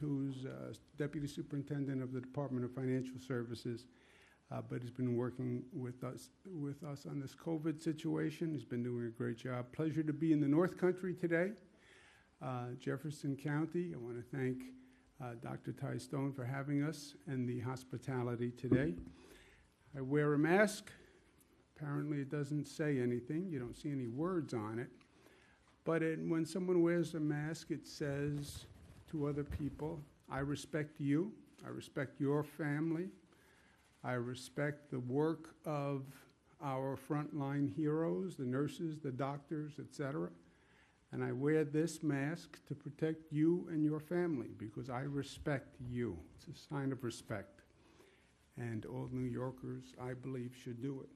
who's Deputy Superintendent of the Department of Financial Services, but has been working with us on this COVID situation. He's been doing a great job. Pleasure to be in the North Country today, Jefferson County. I want to thank Dr. Ty Stone for having us and the hospitality today. I wear a mask. Apparently it doesn't say anything. You don't see any words on it. But when someone wears a mask, it says to other people, I respect you, I respect your family, I respect the work of our frontline heroes, the nurses, the doctors, etc. And I wear this mask to protect you and your family because I respect you. It's a sign of respect. And all New Yorkers, I believe, should do it.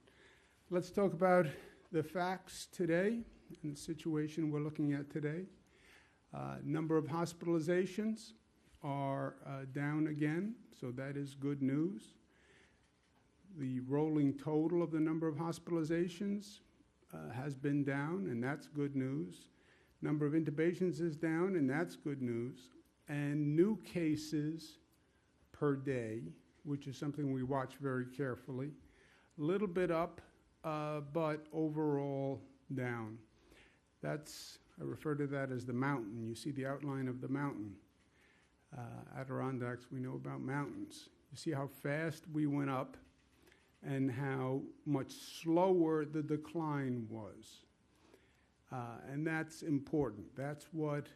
Let's talk about the facts today and the situation we're looking at today. Number of hospitalizations are down again, so that is good news. The rolling total of the number of hospitalizations has been down, and that's good news. Number of intubations is down, and that's good news. And new cases per day, which is something we watch very carefully, a little bit up, but overall down. I refer to that as the mountain. You see the outline of the mountain. Adirondacks, we know about mountains. You see how fast we went up and how much slower the decline was. And that's important. That's what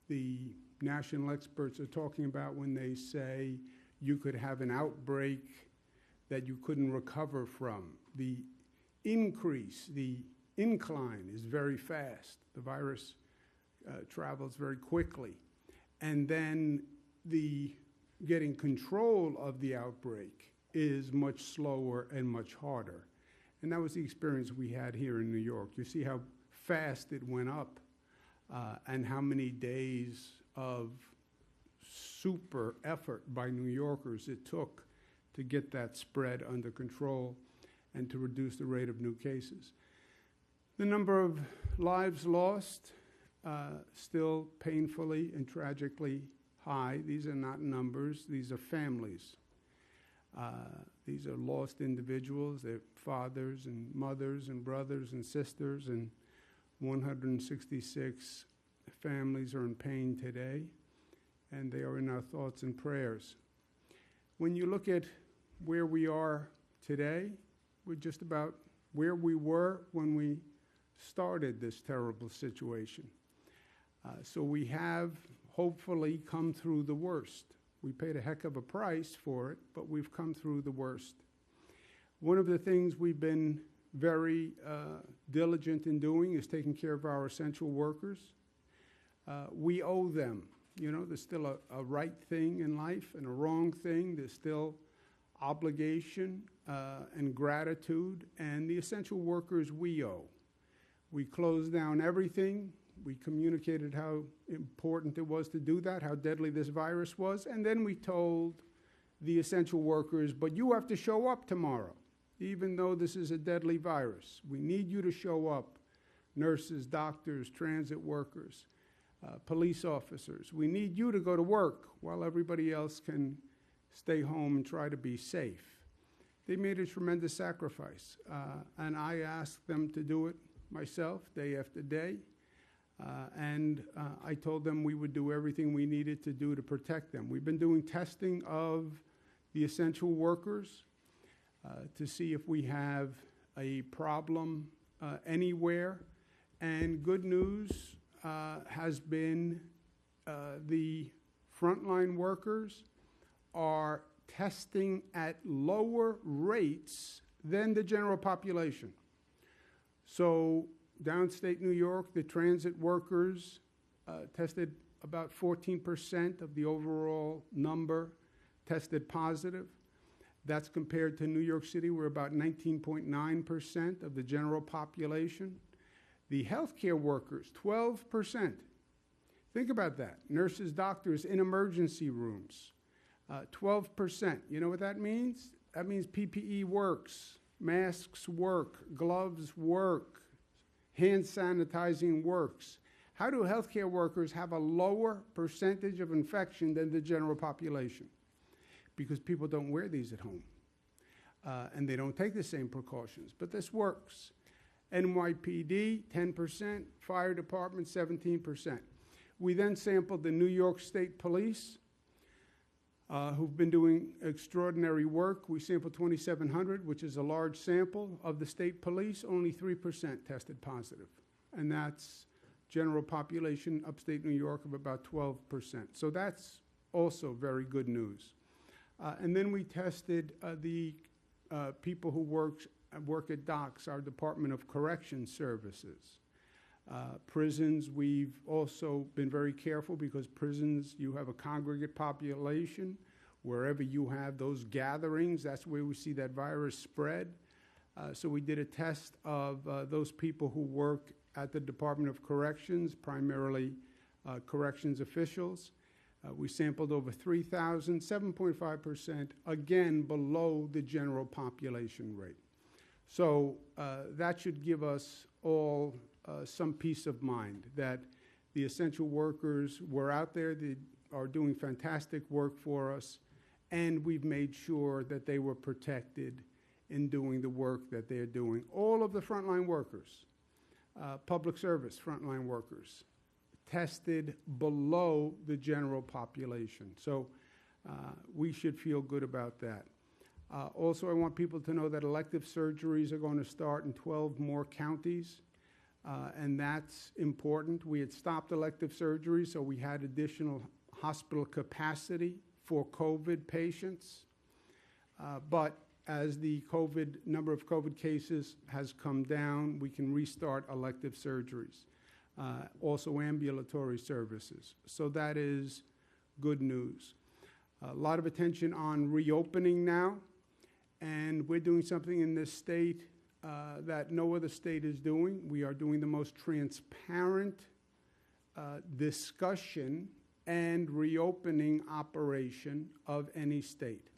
the national experts are talking about when they say you could have an outbreak that you couldn't recover from. The increase, the incline is very fast. The virus travels very quickly. And then the getting control of the outbreak is much slower and much harder. And that was the experience we had here in New York. You see how fast it went up and how many days of super effort by New Yorkers it took to get that spread under control and to reduce the rate of new cases. The number of lives lost, still painfully and tragically high. These are not numbers, these are families. These are lost individuals, their fathers and mothers and brothers and sisters, and 166 families are in pain today, and they are in our thoughts and prayers. When you look at where we are today, we're just about where we were when we started this terrible situation. So we have hopefully come through the worst. We paid a heck of a price for it, but we've come through the worst. One of the things we've been very diligent in doing is taking care of our essential workers. We owe them. You know, there's still a right thing in life and a wrong thing. There's still obligation and gratitude, and the essential workers we owe. We closed down everything. We communicated how important it was to do that, how deadly this virus was, and then we told the essential workers, but you have to show up tomorrow, even though this is a deadly virus. We need you to show up. Nurses, doctors, transit workers, police officers. We need you to go to work while everybody else can stay home and try to be safe. They made a tremendous sacrifice, and I asked them to do it myself day after day. And I told them we would do everything we needed to do to protect them. We've been doing testing of the essential workers to see if we have a problem anywhere. And good news has been the frontline workers are testing at lower rates than the general population. So downstate New York, the transit workers tested about 14% of the overall number tested positive. That's compared to New York City, where about 19.9% of the general population. The healthcare workers, 12%. Think about that. Nurses, doctors in emergency rooms, 12%. You know what that means? That means PPE works, masks work, gloves work, hand sanitizing works. How do healthcare workers have a lower percentage of infection than the general population? Because people don't wear these at home, and they don't take the same precautions. But this works. NYPD, 10%, fire department, 17%. We then sampled the New York State Police, who've been doing extraordinary work. We sampled 2,700, which is a large sample. Of the state police, only 3% tested positive. And that's general population, upstate New York, of about 12%. So that's also very good news. And then we tested the people who work at docks, our Department of Correction Services. Prisons, we've also been very careful because prisons, you have a congregate population. Wherever you have those gatherings, that's where we see that virus spread. So we did a test of those people who work at the Department of Corrections, primarily corrections officials. We sampled over 3,000, 7.5%, again below the general population rate. So that should give us all some peace of mind that the essential workers were out there, they are doing fantastic work for us, and we've made sure that they were protected in doing the work that they're doing. All of the frontline workers, public service frontline workers, tested below the general population. So we should feel good about that. Also, I want people to know that elective surgeries are going to start in 12 more counties, and that's important. We had stopped elective surgeries, so we had additional hospital capacity for COVID patients. But as the number of COVID cases has come down, we can restart elective surgeries. Also ambulatory services. So that is good news. A lot of attention on reopening now, and we're doing something in this state that no other state is doing. We are doing the most transparent discussion and reopening operation of any state.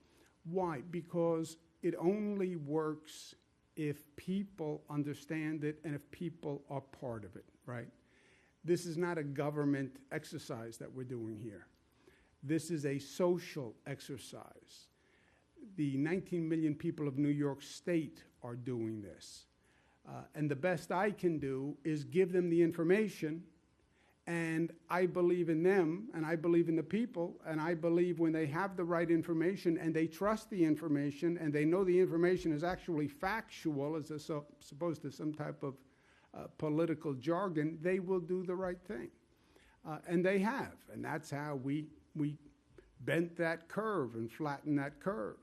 Why? Because it only works if people understand it and if people are part of it, right? This is not a government exercise that we're doing here. This is a social exercise. The 19 million people of New York State are doing this. And the best I can do is give them the information, and I believe in them, and I believe in the people, and I believe when they have the right information and they trust the information and they know the information is actually factual as opposed to some type of political jargon, they will do the right thing. And they have, and that's how we bent that curve and flattened that curve.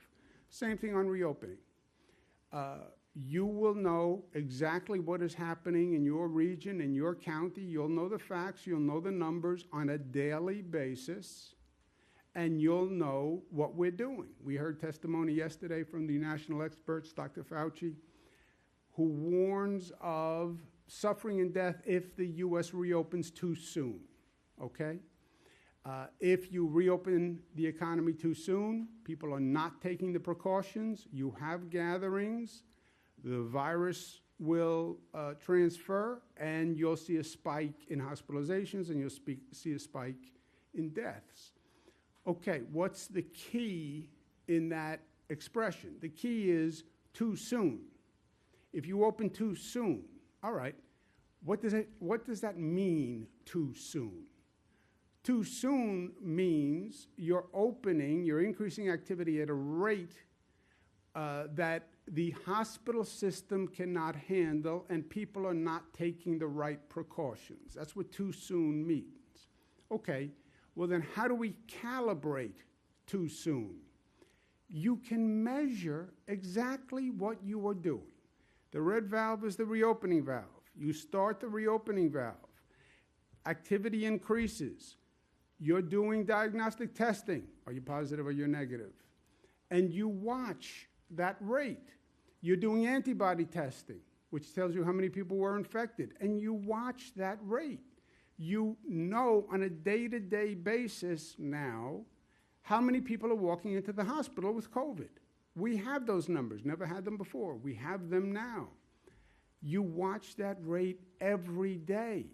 Same thing on reopening. You will know exactly what is happening in your region, in your county. You'll know the facts, you'll know the numbers on a daily basis, and you'll know what we're doing. We heard testimony yesterday from the national experts, Dr. Fauci, who warns of suffering and death if the U.S. reopens too soon, okay? If you reopen the economy too soon, people are not taking the precautions, you have gatherings, the virus will transfer, and you'll see a spike in hospitalizations, and you'll see a spike in deaths. Okay, what's the key in that expression? The key is too soon. If you open too soon, all right, what does that mean, too soon? Too soon means you're increasing activity at a rate that the hospital system cannot handle, and people are not taking the right precautions. That's what too soon means. Okay, well then how do we calibrate too soon? You can measure exactly what you are doing. The red valve is the reopening valve. You start the reopening valve. Activity increases. You're doing diagnostic testing. Are you positive or you're negative? And you watch that rate. You're doing antibody testing, which tells you how many people were infected, and you watch that rate. You know on a day-to-day basis now how many people are walking into the hospital with COVID. We have those numbers, never had them before. We have them now. You watch that rate every day.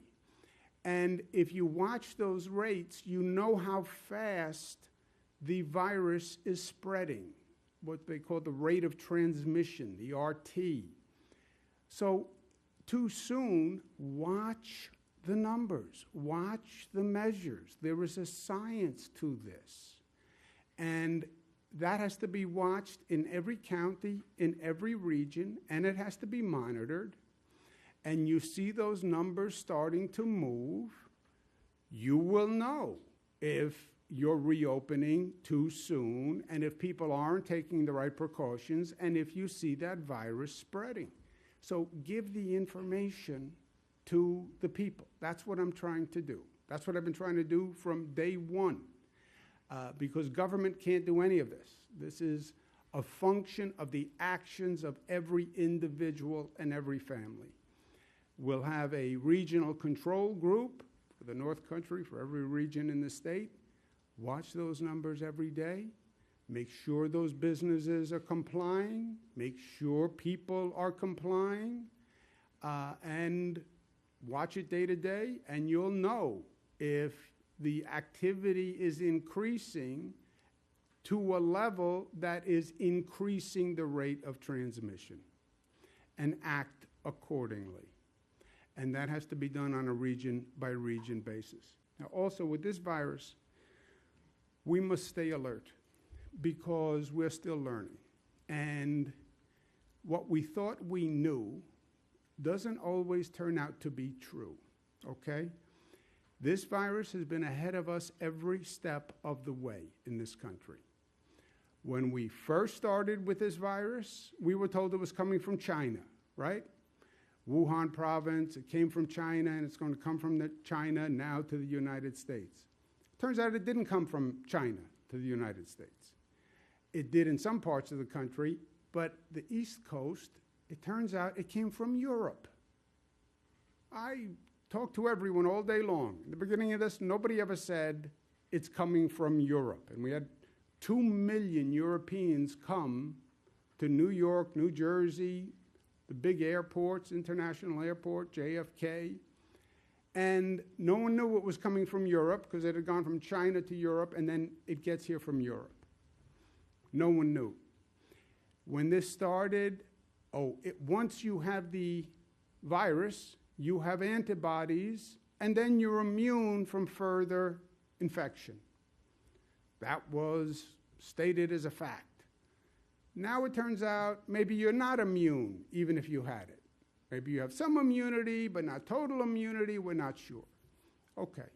And if you watch those rates, you know how fast the virus is spreading, what they call the rate of transmission, the RT. So too soon, watch the numbers, watch the measures. There is a science to this. And that has to be watched in every county, in every region, and it has to be monitored. And you see those numbers starting to move, you will know if you're reopening too soon and if people aren't taking the right precautions and if you see that virus spreading. So give the information to the people. That's what I'm trying to do. That's what I've been trying to do from day one, because government can't do any of this. This is a function of the actions of every individual and every family. We'll have a regional control group for the North Country, for every region in the state. Watch those numbers every day. Make sure those businesses are complying. Make sure people are complying. And watch it day to day, and you'll know if the activity is increasing to a level that is increasing the rate of transmission, and act accordingly. And that has to be done on a region-by-region basis. Now, also with this virus, we must stay alert because we're still learning. And what we thought we knew doesn't always turn out to be true, okay? This virus has been ahead of us every step of the way in this country. When we first started with this virus, we were told it was coming from China, right? Wuhan province, it came from China, and it's going to come from China now to the United States. Turns out it didn't come from China to the United States. It did in some parts of the country, but the East Coast, it turns out it came from Europe. I talked to everyone all day long. In the beginning of this, nobody ever said it's coming from Europe. And we had 2 million Europeans come to New York, New Jersey, the big airports, International Airport, JFK, and no one knew it was coming from Europe because it had gone from China to Europe, and then it gets here from Europe. No one knew. When this started, once you have the virus, you have antibodies, and then you're immune from further infection. That was stated as a fact. Now it turns out maybe you're not immune, even if you had it. Maybe you have some immunity, but not total immunity, we're not sure. Okay.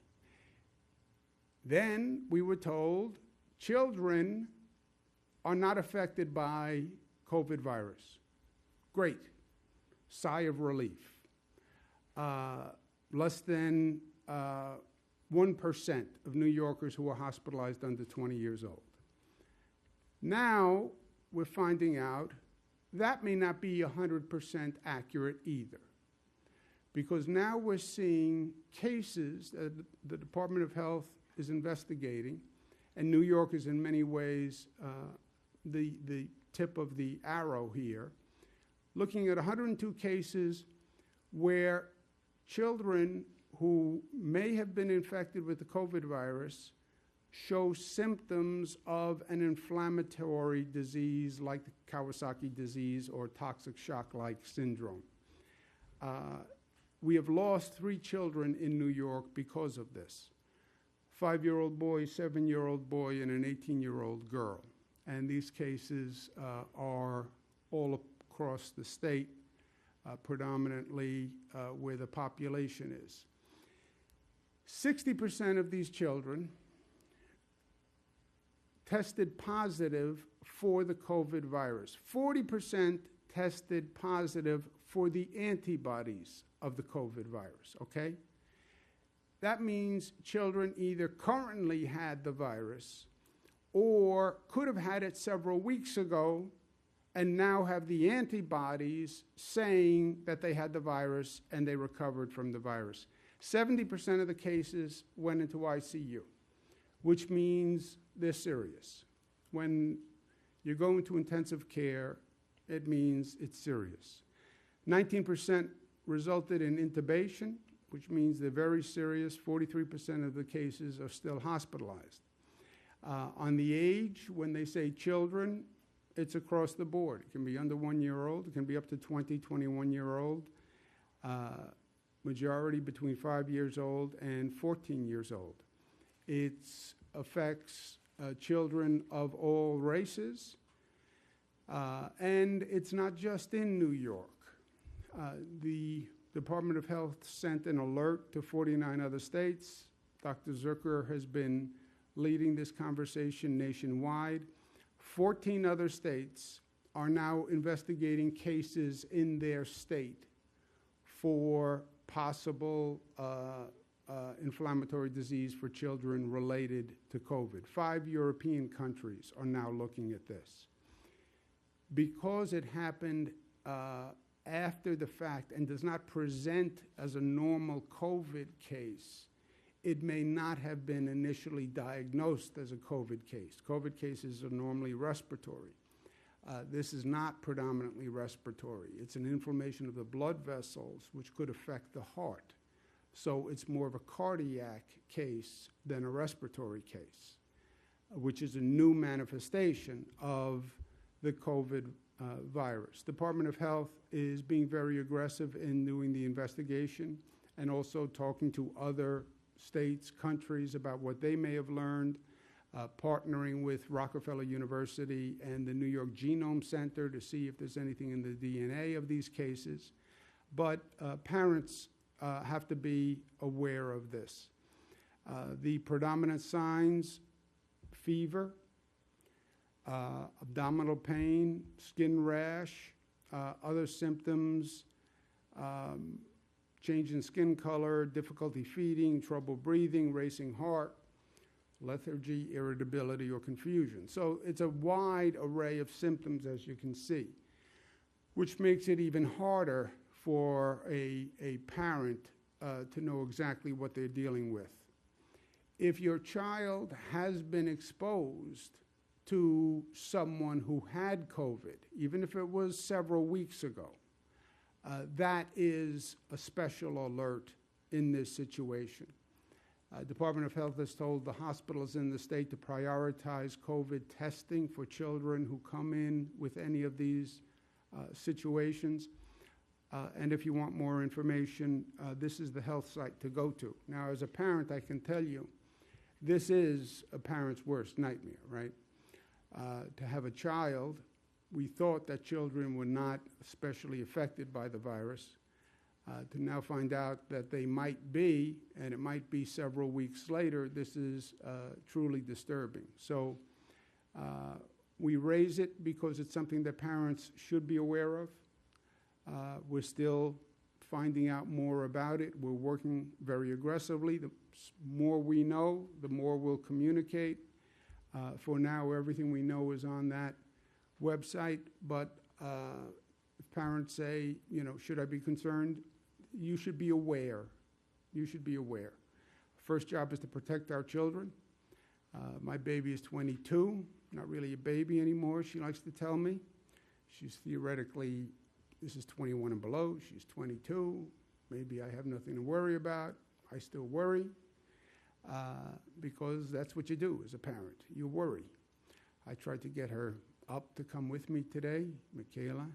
Then we were told children are not affected by COVID virus. Great. Sigh of relief. Less than 1% of New Yorkers who are hospitalized under 20 years old. Now we're finding out that may not be 100% accurate either, because now we're seeing cases that the Department of Health is investigating, and New York is in many ways the tip of the arrow here, looking at 102 cases where children who may have been infected with the COVID virus show symptoms of an inflammatory disease like the Kawasaki disease or toxic shock-like syndrome. We have lost 3 children in New York because of this. 5-year-old boy, 7-year-old boy, and an 18-year-old girl. And these cases are all across the state, predominantly where the population is. 60% of these children tested positive for the COVID virus. 40% tested positive for the antibodies of the COVID virus, okay? That means children either currently had the virus or could have had it several weeks ago and now have the antibodies saying that they had the virus and they recovered from the virus. 70% of the cases went into ICU, which means they're serious. When you go into intensive care, it means it's serious. 19% resulted in intubation, which means they're very serious. 43% of the cases are still hospitalized. On the age, when they say children, it's across the board. It can be under 1 year old. It can be up to 20, 21-year-old. Majority between 5 years old and 14 years old. It affects children of all races. And it's not just in New York. The Department of Health sent an alert to 49 other states. Dr. Zucker has been leading this conversation nationwide. 14 other states are now investigating cases in their state for possible inflammatory disease for children related to COVID. 5 European countries are now looking at this. Because it happened after the fact and does not present as a normal COVID case, it may not have been initially diagnosed as a COVID case. COVID cases are normally respiratory. This is not predominantly respiratory. It's an inflammation of the blood vessels, which could affect the heart. So it's more of a cardiac case than a respiratory case, which is a new manifestation of the COVID virus. Department of Health is being very aggressive in doing the investigation and also talking to other states, countries about what they may have learned, partnering with Rockefeller University and the New York Genome Center to see if there's anything in the DNA of these cases. But parents have to be aware of this. The predominant signs: fever, abdominal pain, skin rash, other symptoms, change in skin color, difficulty feeding, trouble breathing, racing heart, lethargy, irritability, or confusion. So it's a wide array of symptoms, as you can see, which makes it even harder for a parent to know exactly what they're dealing with. If your child has been exposed to someone who had COVID, even if it was several weeks ago, that is a special alert in this situation. Department of Health has told the hospitals in the state to prioritize COVID testing for children who come in with any of these situations. And if you want more information, this is the health site to go to. Now, as a parent, I can tell you, this is a parent's worst nightmare, right? To have a child, we thought that children were not especially affected by the virus. To now find out that they might be, and it might be several weeks later, this is truly disturbing. So we raise it because it's something that parents should be aware of. We're still finding out more about it. We're working very aggressively. The more we know, the more we'll communicate. For now, everything we know is on that website, but if parents say, you know, should I be concerned? You should be aware. You should be aware. First job is to protect our children. My baby is 22, not really a baby anymore, she likes to tell me. She's theoretically, this is 21 and below, she's 22. Maybe I have nothing to worry about. I still worry because that's what you do as a parent. You worry. I tried to get her up to come with me today, Michaela,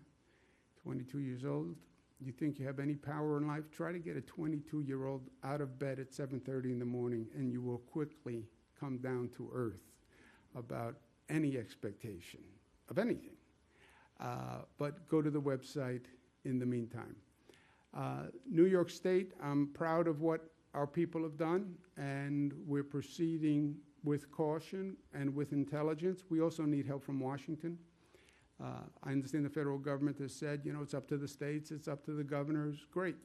22 years old. You think you have any power in life? Try to get a 22-year-old out of bed at 7:30 in the morning, and you will quickly come down to earth about any expectation of anything. But go to the website in the meantime. New York State, I'm proud of what our people have done, and we're proceeding with caution and with intelligence. We also need help from Washington. I understand the federal government has said, you know, it's up to the states, it's up to the governors. Great.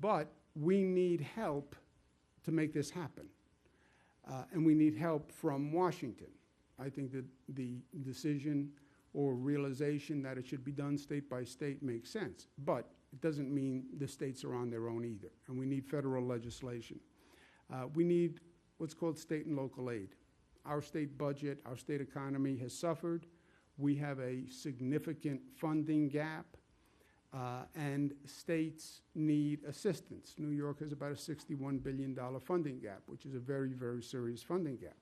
But we need help to make this happen. And we need help from Washington. I think that the decision or realization that it should be done state by state makes sense. But it doesn't mean the states are on their own either. And we need federal legislation. We need what's called state and local aid. Our state budget, our state economy has suffered. We have a significant funding gap. and states need assistance. New York has about a $61 billion funding gap, which is a very, very serious funding gap.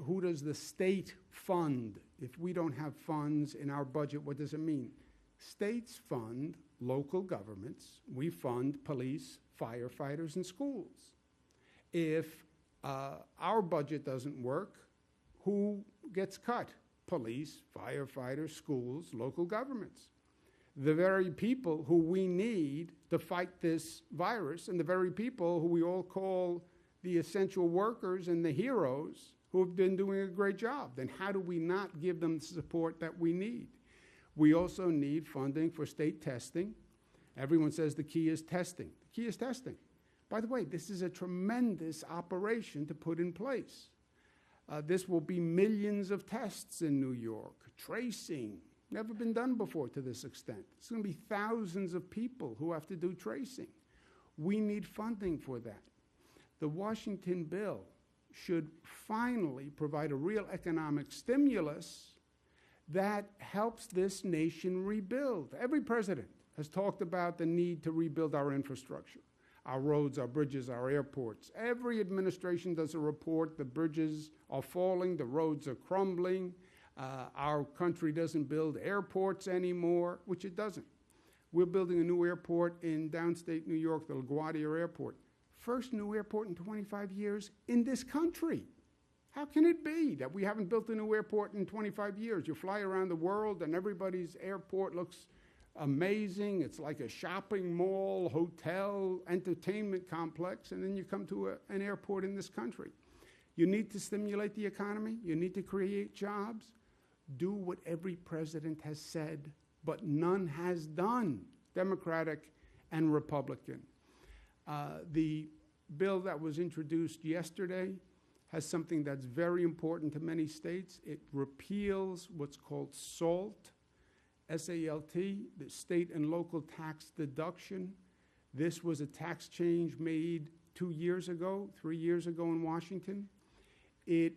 Who does the state fund? If we don't have funds in our budget, what does it mean? States fund local governments. We fund police, firefighters, and schools. If our budget doesn't work, who gets cut? Police, firefighters, schools, local governments. The very people who we need to fight this virus, and the very people who we all call the essential workers and the heroes who have been doing a great job. Then how do we not give them the support that we need? We also need funding for state testing. Everyone says the key is testing. The key is testing. By the way, this is a tremendous operation to put in place. This will be millions of tests in New York. Tracing, never been done before to this extent. It's going to be thousands of people who have to do tracing. We need funding for that. The Washington bill should finally provide a real economic stimulus that helps this nation rebuild. Every president has talked about the need to rebuild our infrastructure, our roads, our bridges, our airports. Every administration does a report. The bridges are falling, the roads are crumbling. Our country doesn't build airports anymore, which it doesn't. We're building a new airport in downstate New York, the LaGuardia Airport. First new airport in 25 years in this country. How can it be that we haven't built a new airport in 25 years? You fly around the world and everybody's airport looks amazing. It's like a shopping mall, hotel, entertainment complex, and then you come to an airport in this country. You need to stimulate the economy. You need to create jobs. Do what every president has said, but none has done, Democratic and Republican. The bill that was introduced yesterday has something that's very important to many states. It repeals what's called SALT, S-A-L-T, the state and local tax deduction. This was a tax change made 2 years ago, 3 years ago in Washington. It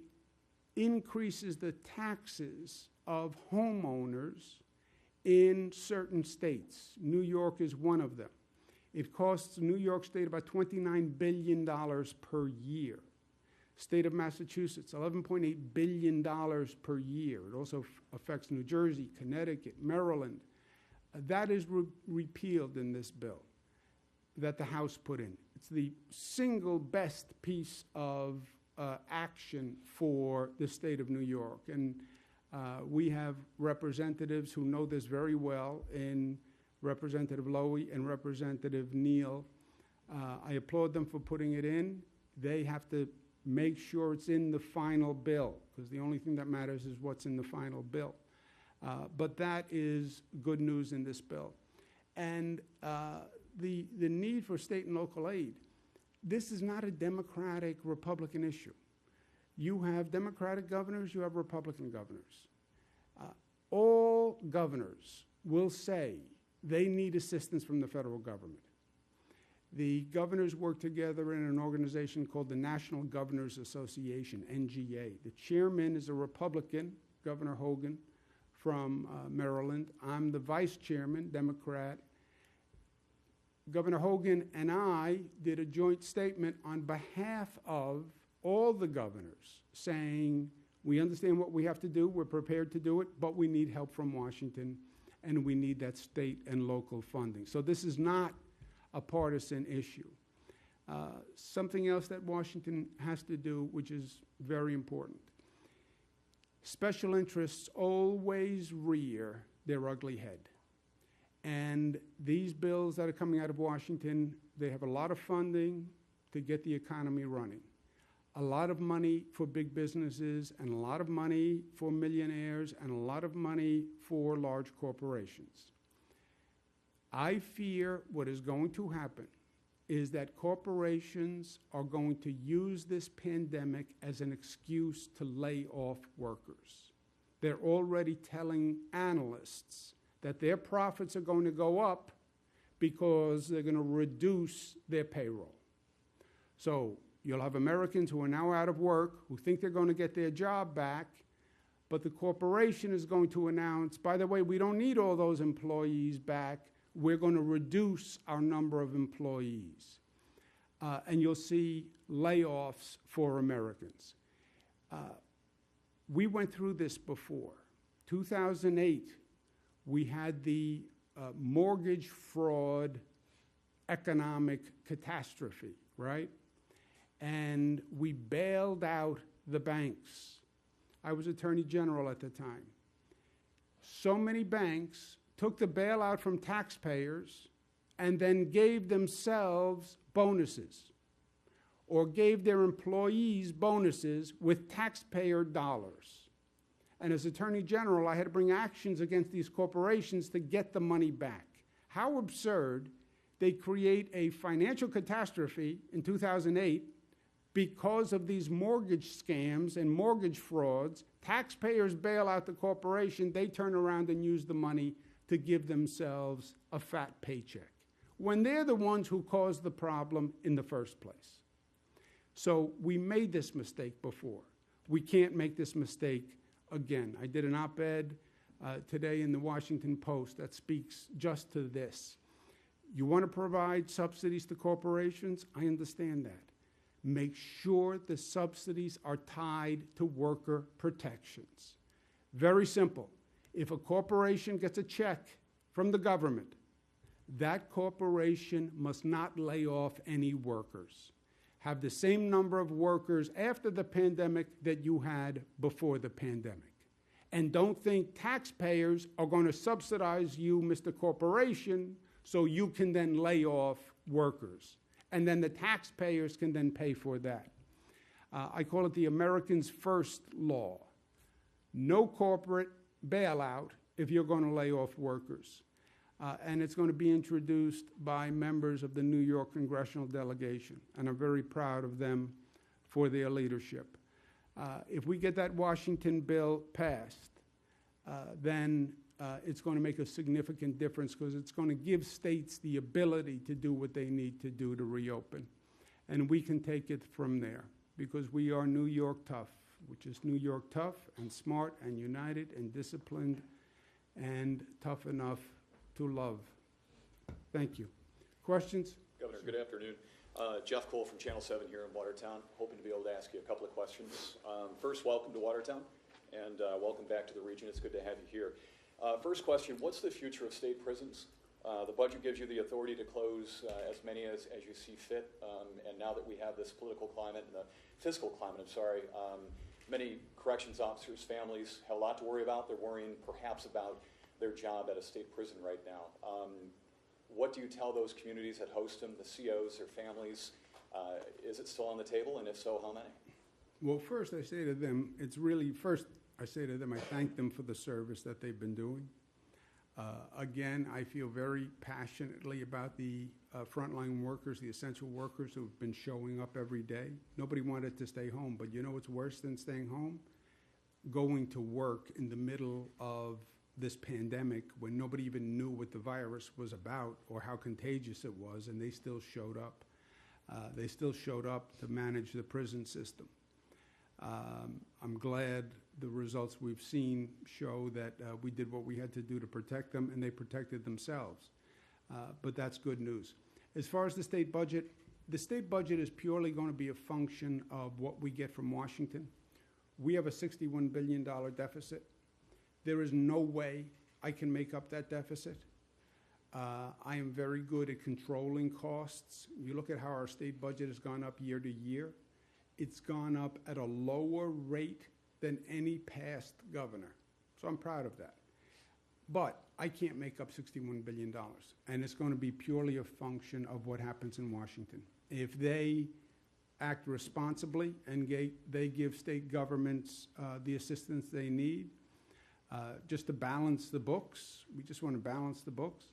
increases the taxes of homeowners in certain states. New York is one of them. It costs New York State about $29 billion per year. State of Massachusetts, $11.8 billion per year. It also affects New Jersey, Connecticut, Maryland. That is repealed in this bill that the House put in. It's the single best piece of action for the state of New York. And we have representatives who know this very well in Representative Lowy and Representative Neal. I applaud them for putting it in. They have to make sure it's in the final bill, because the only thing that matters is what's in the final bill. But that is good news in this bill. And the need for state and local aid, this is not a Democratic, Republican issue. You have Democratic governors, you have Republican governors. All governors will say they need assistance from the federal government. The governors work together in an organization called the National Governors Association, NGA. The chairman is a Republican, Governor Hogan from Maryland. I'm the vice chairman, Democrat. Governor Hogan and I did a joint statement on behalf of all the governors saying, we understand what we have to do, we're prepared to do it, but we need help from Washington, and we need that state and local funding. So this is not a partisan issue. Something else that Washington has to do, which is very important. Special interests always rear their ugly head. And these bills that are coming out of Washington, they have a lot of funding to get the economy running. A lot of money for big businesses, and a lot of money for millionaires, and a lot of money for large corporations. I fear what is going to happen is that corporations are going to use this pandemic as an excuse to lay off workers. They're already telling analysts that their profits are going to go up because they're going to reduce their payroll. So you'll have Americans who are now out of work, who think they're going to get their job back, But the corporation is going to announce, by the way, we don't need all those employees back. We're going to reduce our number of employees. And you'll see layoffs for Americans. We went through this before. 2008, we had the mortgage fraud economic catastrophe, right? And we bailed out the banks. I was Attorney General at the time. So many banks took the bailout from taxpayers and then gave themselves bonuses or gave their employees bonuses with taxpayer dollars. And as Attorney General, I had to bring actions against these corporations to get the money back. How absurd. They create a financial catastrophe in 2008 because of these mortgage scams and mortgage frauds. Taxpayers bail out the corporation. They turn around and use the money to give themselves a fat paycheck, when they're the ones who caused the problem in the first place. So we made this mistake before. We can't make this mistake again. I did an op-ed today in the Washington Post that speaks just to this. You want to provide subsidies to corporations? I understand that. Make sure the subsidies are tied to worker protections. Very simple. If a corporation gets a check from the government, that corporation must not lay off any workers. Have the same number of workers after the pandemic that you had before the pandemic. And don't think taxpayers are going to subsidize you, Mr. Corporation, so you can then lay off workers. And then the taxpayers can then pay for that. I call it the Americans First Law. No corporate bailout if you're going to lay off workers. And it's going to be introduced by members of the New York congressional delegation. And I'm very proud of them for their leadership. If we get that Washington bill passed, then it's going to make a significant difference because it's going to give states the ability to do what they need to do to reopen. And we can take it from there because we are New York tough, which is New York tough and smart and united and disciplined and tough enough to love. Thank you. Questions? Governor, good afternoon. Jeff Cole from Channel 7 here in Watertown. Hoping to be able to ask you a couple of questions. First, welcome to Watertown, and welcome back to the region. It's good to have you here. First question, what's the future of state prisons? The budget gives you the authority to close as many as you see fit, and now that we have this political climate and the fiscal climate, many corrections officers' families have a lot to worry about. They're worrying perhaps about their job at a state prison right now. What do you tell those communities that host them, the COs, their families? Is it still on the table, and if so, how many? Well, first I say to them, I thank them for the service that they've been doing. Again, I feel very passionately about the frontline workers, the essential workers who've been showing up every day. Nobody wanted to stay home, but you know what's worse than staying home? Going to work in the middle of this pandemic when nobody even knew what the virus was about or how contagious it was, and they still showed up. They still showed up to manage the prison system. I'm glad the results we've seen show that we did what we had to do to protect them, and they protected themselves. But that's good news. As far as the state budget is purely going to be a function of what we get from Washington. We have a $61 billion deficit. There is no way I can make up that deficit. I am very good at controlling costs. You look at how our state budget has gone up year to year. It's gone up at a lower rate than any past governor. So I'm proud of that. But I can't make up $61 billion. And it's going to be purely a function of what happens in Washington. If they act responsibly and they give state governments the assistance they need, just to balance the books, we just want to balance the books,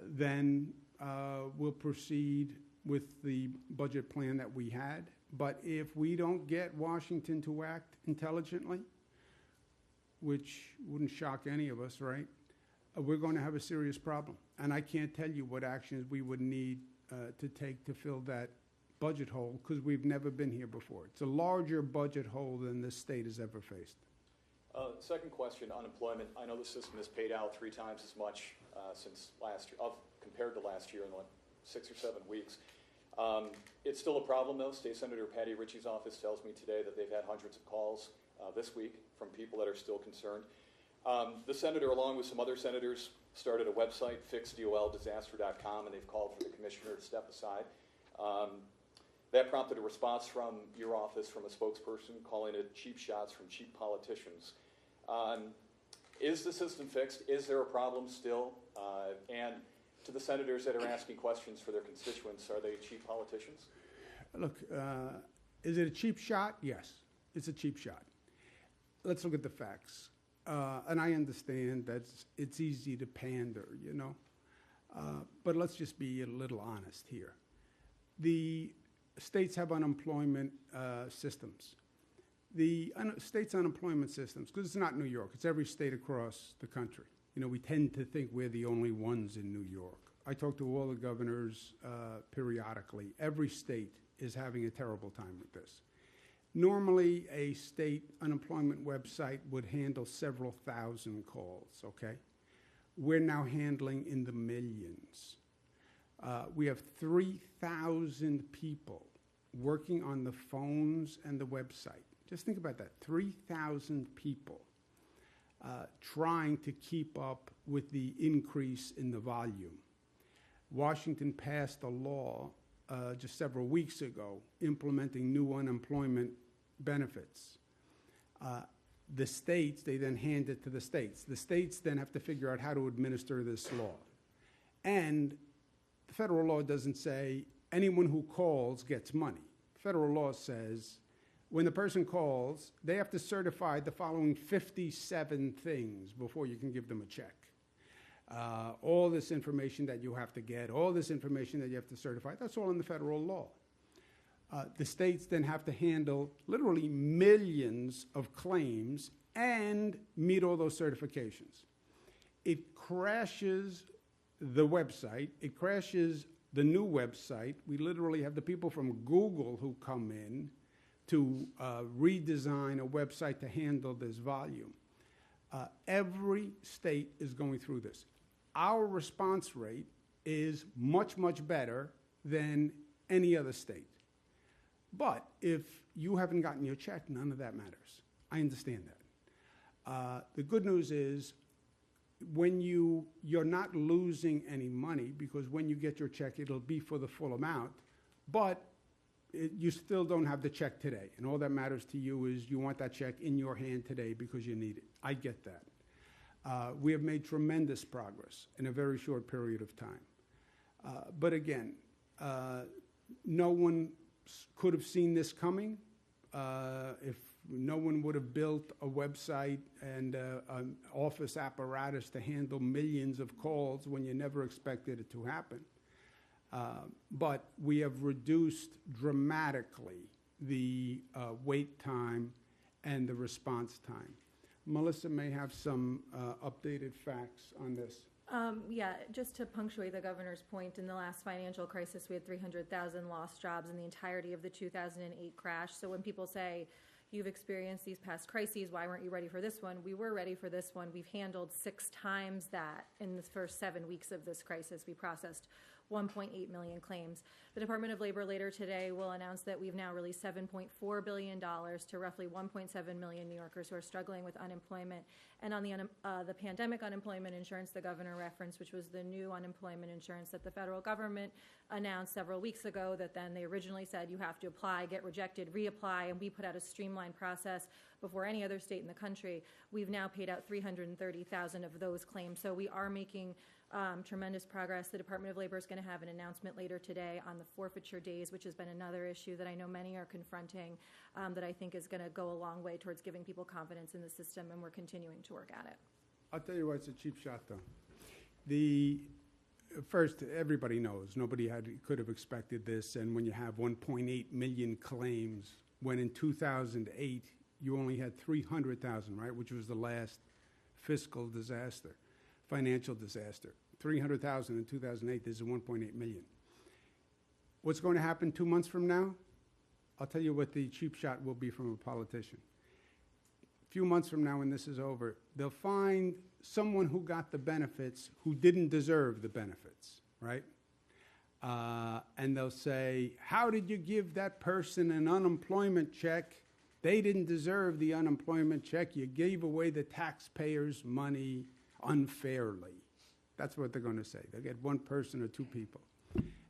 then we'll proceed with the budget plan that we had. But if we don't get Washington to act intelligently, which wouldn't shock any of us, right, we're going to have a serious problem. And I can't tell you what actions we would need to take to fill that budget hole because we've never been here before. It's a larger budget hole than this state has ever faced. Second question, unemployment. I know the system has paid out 3 times as much since last year, compared to last year in like 6 or 7 weeks. It's still a problem, though. State Senator Patty Ritchie's office tells me today that they've had hundreds of calls this week from people that are still concerned. The senator, along with some other senators, started a website, fixdoldisaster.com, and they've called for the commissioner to step aside. That prompted a response from your office, from a spokesperson, calling it cheap shots from cheap politicians. Is the system fixed? Is there a problem still? And to the senators that are asking questions for their constituents, are they cheap politicians? Look, is it a cheap shot? Yes, it's a cheap shot. Let's look at the facts. And I understand that it's easy to pander, you know. But let's just be a little honest here. The states have unemployment systems. The state's unemployment systems, because it's not New York, it's every state across the country. You know, we tend to think we're the only ones in New York. I talk to all the governors periodically. Every state is having a terrible time with this. Normally, a state unemployment website would handle several thousand calls, okay? We're now handling in the millions. We have 3,000 people working on the phones and the website. Just think about that, 3,000 people trying to keep up with the increase in the volume. Washington passed a law just several weeks ago implementing new unemployment benefits. The states, they then hand it to the states. The states then have to figure out how to administer this law. And the federal law doesn't say anyone who calls gets money. Federal law says when the person calls, they have to certify the following 57 things before you can give them a check. All this information that you have to get, all this information that you have to certify, that's all in the federal law. The states then have to handle literally millions of claims and meet all those certifications. It crashes the website. It crashes the new website. We literally have the people from Google who come in to redesign a website to handle this volume. Every state is going through this. Our response rate is much, much better than any other state. But if you haven't gotten your check, none of that matters. I understand that. The good news is when you're not losing any money, because when you get your check, it'll be for the full amount, but you still don't have the check today. And all that matters to you is you want that check in your hand today because you need it. I get that. We have made tremendous progress in a very short period of time. But again, no one could have seen this coming. If no one would have built a website and an office apparatus to handle millions of calls when you never expected it to happen. But we have reduced dramatically the wait time and the response time. Melissa may have some updated facts on this. Yeah, just to punctuate the governor's point, in the last financial crisis, we had 300,000 lost jobs in the entirety of the 2008 crash. So when people say, you've experienced these past crises, why weren't you ready for this one? We were ready for this one. We've handled 6 times that in the first 7 weeks of this crisis. We processed 1.8 million claims. The Department of Labor later today will announce that we've now released $7.4 billion to roughly 1.7 million New Yorkers who are struggling with unemployment. And on the pandemic unemployment insurance the governor referenced, which was the new unemployment insurance that the federal government announced several weeks ago, that then they originally said you have to apply, get rejected, reapply, and we put out a streamlined process before any other state in the country. We've now paid out 330,000 of those claims. So we are making tremendous progress. The Department of Labor is going to have an announcement later today on the forfeiture days, which has been another issue that I know many are confronting, that I think is going to go a long way towards giving people confidence in the system, and we're continuing to work at it. I'll tell you why it's a cheap shot, though. First, everybody knows nobody could have expected this, and when you have 1.8 million claims, when in 2008 you only had 300,000, right, which was the last fiscal disaster, financial disaster. 300,000 in 2008, this is 1.8 million. What's going to happen 2 months from now? I'll tell you what the cheap shot will be from a politician. few months from now when this is over, they'll find someone who got the benefits who didn't deserve the benefits, right? And they'll say, how did you give that person an unemployment check? They didn't deserve the unemployment check. You gave away the taxpayers' money unfairly. That's what they're going to say. They'll get one person or two people.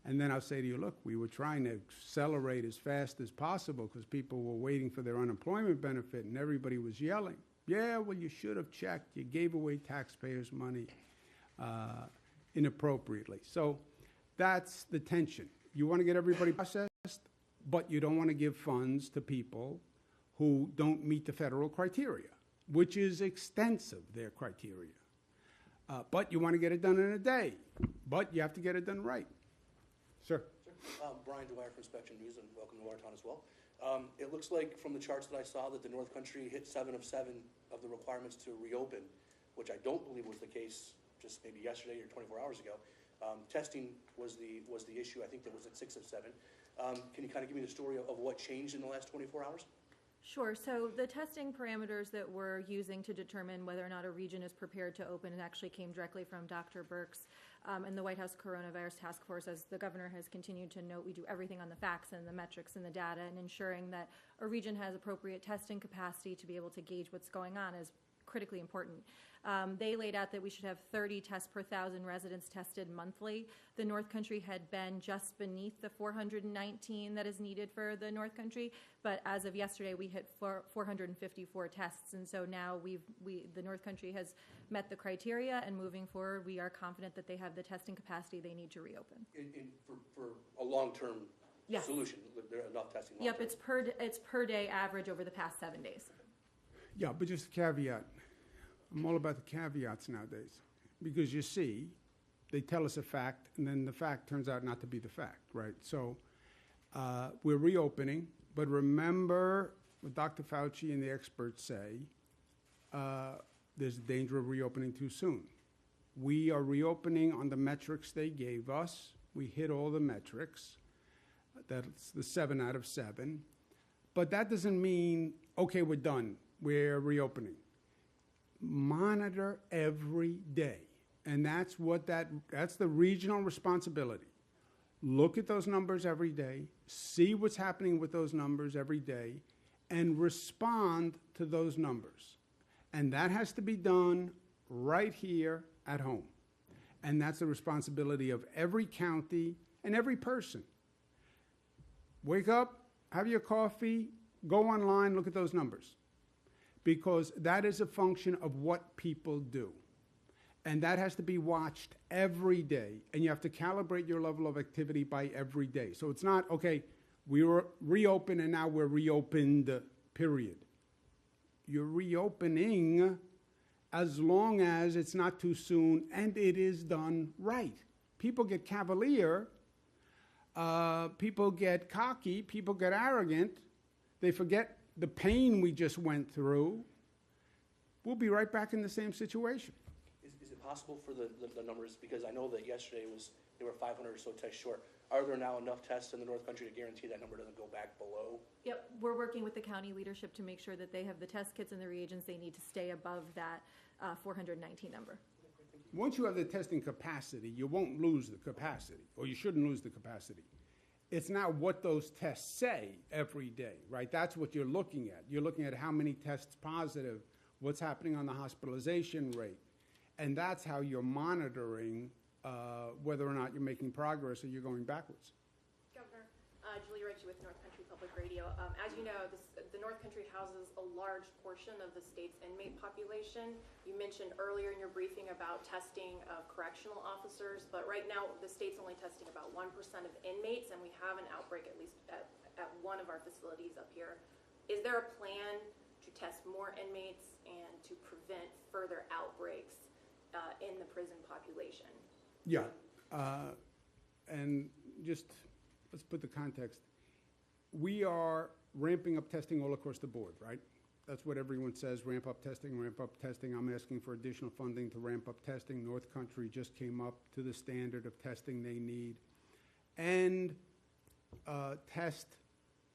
And then I'll say to you, look, we were trying to accelerate as fast as possible because people were waiting for their unemployment benefit and everybody was yelling. Yeah, well, you should have checked. You gave away taxpayers' money inappropriately. So that's the tension. You want to get everybody processed, but you don't want to give funds to people who don't meet the federal criteria, which is extensive, their criteria. But you want to get it done in a day, but you have to get it done right. Sir. Brian Dwyer from Inspection News, and welcome to Watertown as well. It looks like from the charts that I saw that the North Country hit 7 of 7 of the requirements to reopen, which I don't believe was the case just maybe yesterday or 24 hours ago. Testing was the issue. I think that was at 6 of 7. Can you kind of give me the story of what changed in the last 24 hours? Sure. So the testing parameters that we're using to determine whether or not a region is prepared to open actually came directly from Dr. Birx and the White House Coronavirus Task Force. As the governor has continued to note, we do everything on the facts and the metrics and the data, and ensuring that a region has appropriate testing capacity to be able to gauge what's going on is critically important. They laid out that we should have 30 tests per 1,000 residents tested monthly. The North Country had been just beneath the 419 that is needed for the North Country, but as of yesterday, we hit 454 tests, and so now the North Country has met the criteria, and moving forward, we are confident that they have the testing capacity they need to reopen. For a long-term Yes. solution, there are enough testing. Yep, it's per day average over the past 7 days. Yeah, but just a caveat. I'm all about the caveats nowadays because you see, they tell us a fact and then the fact turns out not to be the fact, right? So we're reopening, but remember what Dr. Fauci and the experts say, there's a danger of reopening too soon. We are reopening on the metrics they gave us. We hit all the metrics. That's the 7 out of 7. But that doesn't mean, okay, we're done. We're reopening. Monitor every day. And that's the regional responsibility. Look at those numbers every day, see what's happening with those numbers every day, and respond to those numbers. And that has to be done right here at home. And that's the responsibility of every county and every person. Wake up, have your coffee, go online, look at those numbers. Because that is a function of what people do. And that has to be watched every day. And you have to calibrate your level of activity by every day. So it's not, okay, we were reopened and now we're reopened, period. You're reopening as long as it's not too soon and it is done right. People get cavalier, people get cocky, people get arrogant, they forget the pain we just went through. We'll be right back in the same situation. Is it possible for the numbers, because I know that yesterday they were 500 or so tests short. Are there now enough tests in the North Country to guarantee that number doesn't go back below? Yep, we're working with the county leadership to make sure that they have the test kits and the reagents they need to stay above that 419 number. Once you have the testing capacity, you won't lose the capacity, or you shouldn't lose the capacity. It's now what those tests say every day, right? That's what you're looking at. You're looking at how many tests positive, what's happening on the hospitalization rate. And that's how you're monitoring whether or not you're making progress or you're going backwards. Governor, Julie Ritchie with North Country Public Radio. As you know, the North Country houses a large portion of the state's inmate population. You mentioned earlier in your briefing about testing of correctional officers, but right now the state's only testing about 1% of inmates, and we have an outbreak at least at one of our facilities up here. Is there a plan to test more inmates and to prevent further outbreaks in the prison population? Yeah, and just let's put the context. We are ramping up testing all across the board, right? That's what everyone says, ramp up testing, ramp up testing. I'm asking for additional funding to ramp up testing. North Country just came up to the standard of testing they need. And test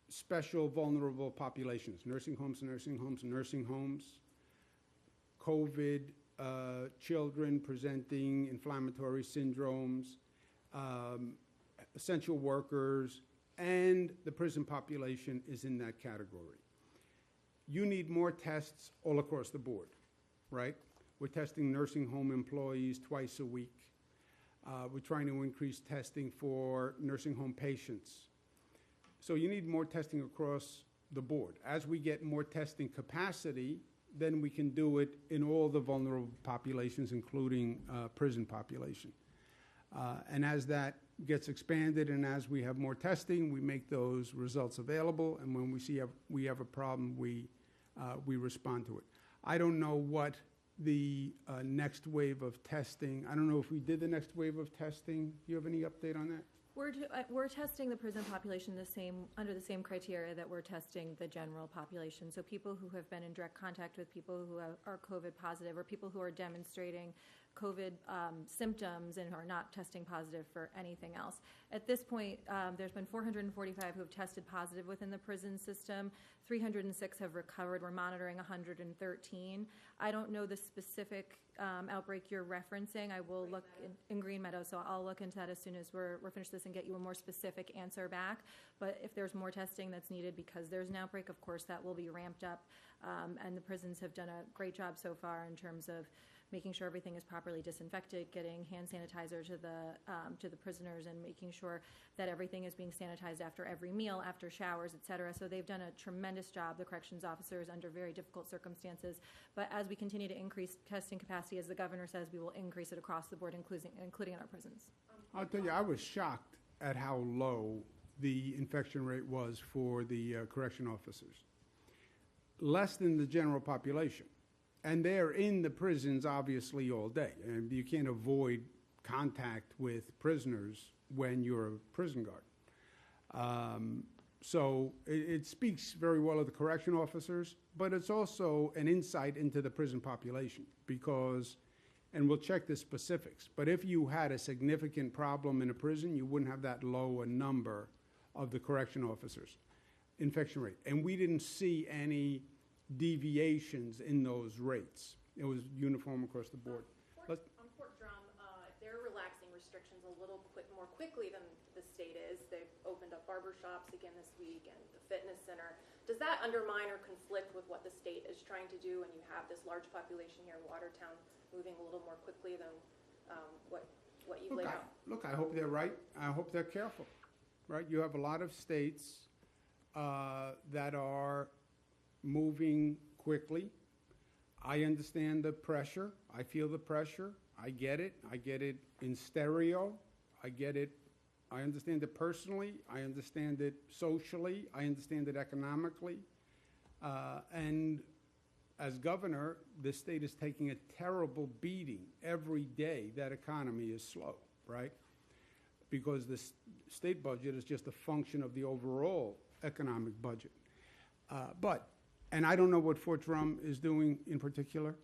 special vulnerable populations, nursing homes, nursing homes, nursing homes, COVID, children presenting inflammatory syndromes, essential workers, and the prison population is in that category. You need more tests all across the board, right? We're testing nursing home employees twice a week. We're trying to increase testing for nursing home patients. So you need more testing across the board. As we get more testing capacity, then we can do it in all the vulnerable populations, including prison population. And as that gets expanded and as we have more testing, we make those results available. And when we see we have a problem, we respond to it. I don't know what the next wave of testing, I don't know if we did the next wave of testing. Do you have any update on that? We're testing the prison population under the same criteria that we're testing the general population. So people who have been in direct contact with people who are COVID positive, or people who are demonstrating COVID symptoms and are not testing positive for anything else. At this point, there's been 445 who have tested positive within the prison system. 306 have recovered. We're monitoring 113. I don't know the specific outbreak you're referencing. I will look in Green Meadow, so I'll look into that as soon as we're finished this and get you a more specific answer back. But if there's more testing that's needed because there's an outbreak, of course, that will be ramped up. And the prisons have done a great job so far in terms of making sure everything is properly disinfected, getting hand sanitizer to the prisoners, and making sure that everything is being sanitized after every meal, after showers, et cetera. So they've done a tremendous job, the corrections officers, under very difficult circumstances. But as we continue to increase testing capacity, as the governor says, we will increase it across the board, including in our prisons. I'll tell you, I was shocked at how low the infection rate was for the correction officers. Less than the general population. And they're in the prisons, obviously, all day. And you can't avoid contact with prisoners when you're a prison guard. So it speaks very well of the correction officers, but it's also an insight into the prison population because, and we'll check the specifics, but if you had a significant problem in a prison, you wouldn't have that low a number of the correction officers infection rate. And we didn't see any deviations in those rates. It was uniform across the board. On Fort Drum, they're relaxing restrictions a little more quickly than the state is. They've opened up barber shops again this week and the fitness center. Does that undermine or conflict with what the state is trying to do when you have this large population here in Watertown moving a little more quickly than what you've laid out? Look, I hope they're right. I hope they're careful, right? You have a lot of states that are moving quickly. I understand the pressure. I feel the pressure. I get it. I get it in stereo. I get it. I understand it personally. I understand it socially. I understand it economically. And as governor, the state is taking a terrible beating every day. That economy is slow, right? Because the state budget is just a function of the overall economic budget. And I don't know what Fort Drum is doing in particular,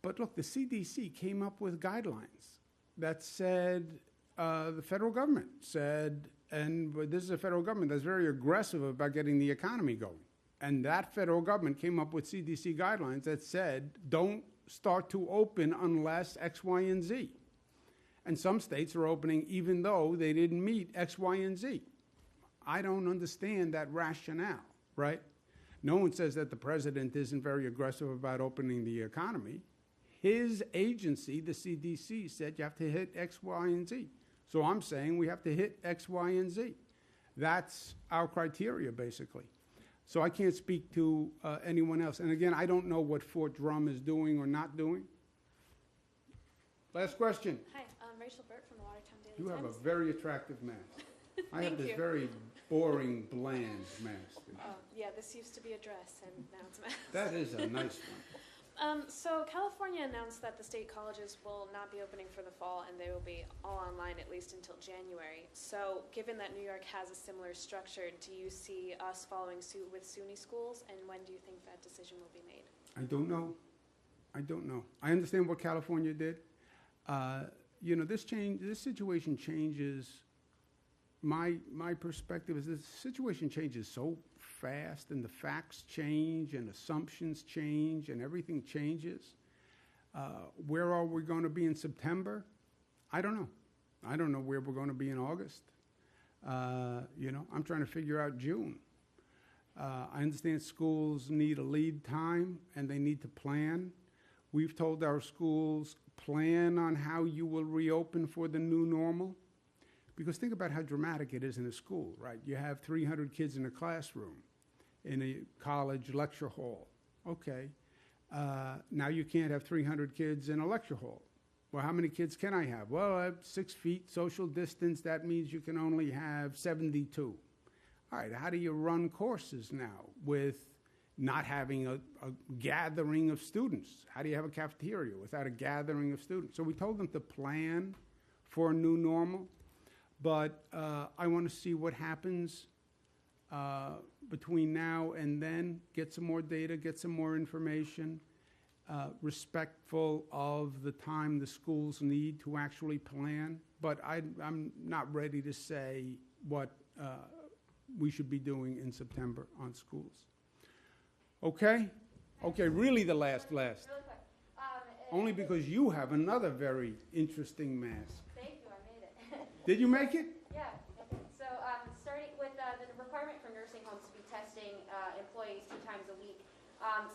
but look, the CDC came up with guidelines that said, the federal government said, and this is a federal government that's very aggressive about getting the economy going. And that federal government came up with CDC guidelines that said, don't start to open unless X, Y, and Z. And some states are opening even though they didn't meet X, Y, and Z. I don't understand that rationale, right? No one says that the president isn't very aggressive about opening the economy. His agency, the CDC, said you have to hit X, Y, and Z. So I'm saying we have to hit X, Y, and Z. That's our criteria, basically. So I can't speak to anyone else. And again, I don't know what Fort Drum is doing or not doing. Last question. Hi, I'm Rachel Burt from the Watertown Daily You have Times. a very attractive mask. I have this you. very boring, bland mask. Yeah, this used to be a dress, and now it's a mask. That is a nice one. So California announced that the state colleges will not be opening for the fall, and they will be all online at least until January. So given that New York has a similar structure, do you see us following suit with SUNY schools, and when do you think that decision will be made? I don't know. I don't know. I understand what California did. This situation changes my perspective is the situation changes so fast, and the facts change, and assumptions change, and everything changes. Where are we going to be in September? I don't know. I don't know where we're going to be in August. I'm trying to figure out June. I understand schools need a lead time, and they need to plan. We've told our schools, plan on how you will reopen for the new normal. Because think about how dramatic it is in a school, right? You have 300 kids in a classroom, in a college lecture hall. Okay. Now you can't have 300 kids in a lecture hall. Well, how many kids can I have? Well, I have 6 feet social distance. That means you can only have 72. All right, how do you run courses now with not having a gathering of students? How do you have a cafeteria without a gathering of students? So we told them to plan for a new normal, but I want to see what happens between now and then, get some more data, get some more information, respectful of the time the schools need to actually plan. But I'm not ready to say what we should be doing in September on schools. Okay? Okay, really the last. Really quick. Only because you have another very interesting mask. Thank you, I made it. Did you make it? Yeah. So starting with the requirement for nursing homes to be testing employees 2 times a week,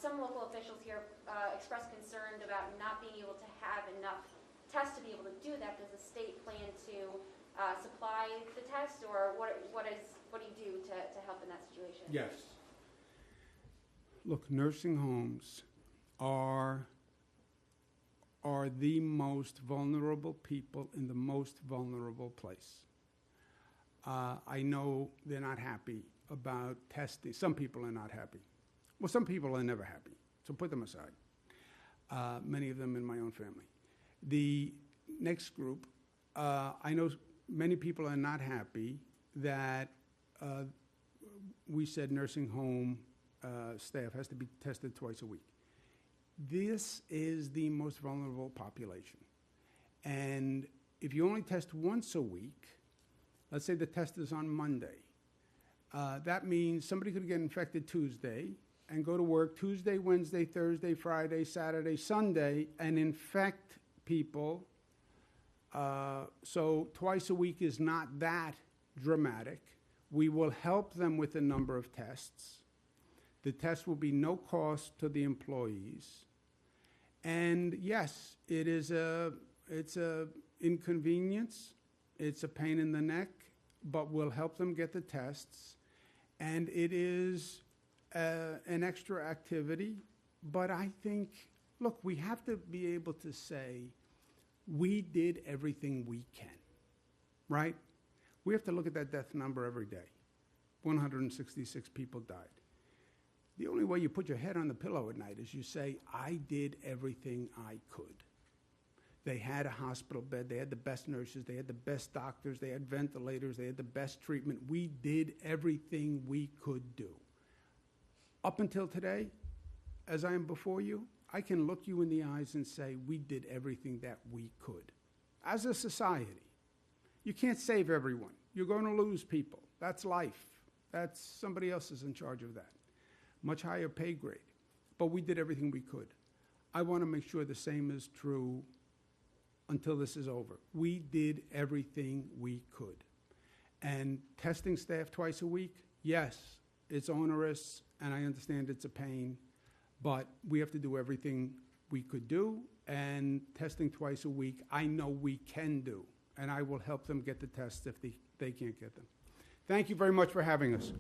some local officials here expressed concern about not being able to have enough tests to be able to do that. Does the state plan to supply the test, or what do you do to help in that situation? Yes. Look, nursing homes are the most vulnerable people in the most vulnerable place. I know they're not happy about testing. Some people are not happy. Well, some people are never happy, so put them aside. Many of them in my own family. The next group, I know many people are not happy that we said nursing home staff has to be tested twice a week. This is the most vulnerable population. And if you only test once a week, let's say the test is on Monday, that means somebody could get infected Tuesday and go to work Tuesday, Wednesday, Thursday, Friday, Saturday, Sunday, and infect people. So twice a week is not that dramatic. We will help them with the number of tests. The test will be no cost to the employees. And yes, it's a inconvenience. It's a pain in the neck, but we'll help them get the tests. And it is an extra activity. But I think, look, we have to be able to say, we did everything we can, right? We have to look at that death number every day. 166 people died. The only way you put your head on the pillow at night is you say, I did everything I could. They had a hospital bed. They had the best nurses. They had the best doctors. They had ventilators. They had the best treatment. We did everything we could do. Up until today, as I am before you, I can look you in the eyes and say, we did everything that we could. As a society, you can't save everyone. You're going to lose people. That's life. That's somebody else is in charge of that. Much higher pay grade. But we did everything we could. I want to make sure the same is true until this is over. We did everything we could. And testing staff twice a week, yes, it's onerous, and I understand it's a pain, but we have to do everything we could do, and testing twice a week, I know we can do, and I will help them get the tests if they can't get them. Thank you very much for having us.